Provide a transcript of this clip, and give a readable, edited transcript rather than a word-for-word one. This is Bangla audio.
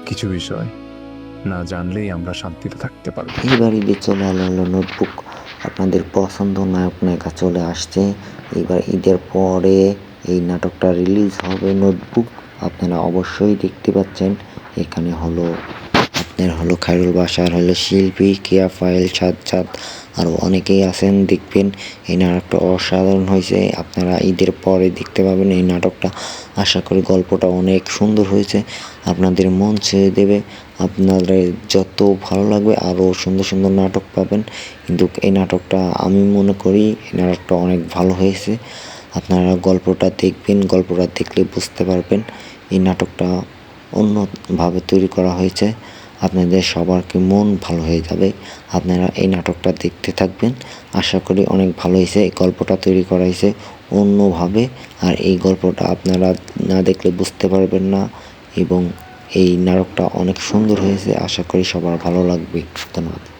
কিছু বিষয় না জানলেই আমরা শান্তিতে থাকতে পারবো। এইবার ঈদে চলে এলো নোটবুক। আপনাদের পছন্দ নায়ক নায়িকা চলে আসছে। এইবার ঈদের পরে এই নাটকটা রিলিজ হবে নোটবুক। আপনারা অবশ্যই দেখতে পাচ্ছেন। এখানে আপনার খায়রুল বাশার, শিল্পী, কেয়া ফাইল, সাজ্জাদ আরও অনেকেই আছেন। দেখবেন এই নাটকটা অসাধারণ হয়েছে। আপনারা ঈদের পরে দেখতে পাবেন এই নাটকটা। আশা করি গল্পটা অনেক সুন্দর হয়েছে, আপনাদের মন ছেড়ে দেবে। আপনাদের যত ভালো লাগবে আরও সুন্দর সুন্দর নাটক পাবেন। কিন্তু এই নাটকটা আমি মনে করি এই নাটকটা অনেক ভালো হয়েছে। আপনারা গল্পটা দেখবেন, গল্পটা দেখলে বুঝতে পারবেন এই নাটকটা অন্যভাবে তৈরি করা হয়েছে। আপনাদের সবারকে মন ভালো হয়ে যাবে। আপনারা এই নাটকটা দেখতে থাকবেন। আশা করি অনেক ভালো হয়েছে। এই গল্পটা তৈরি করা হয়েছে অন্যভাবে, আর এই গল্পটা আপনারা না দেখলে বুঝতে পারবেন না। এবং এই নাটকটা অনেক সুন্দর হয়েছে। আশা করি সবার ভালো লাগবে। ধন্যবাদ।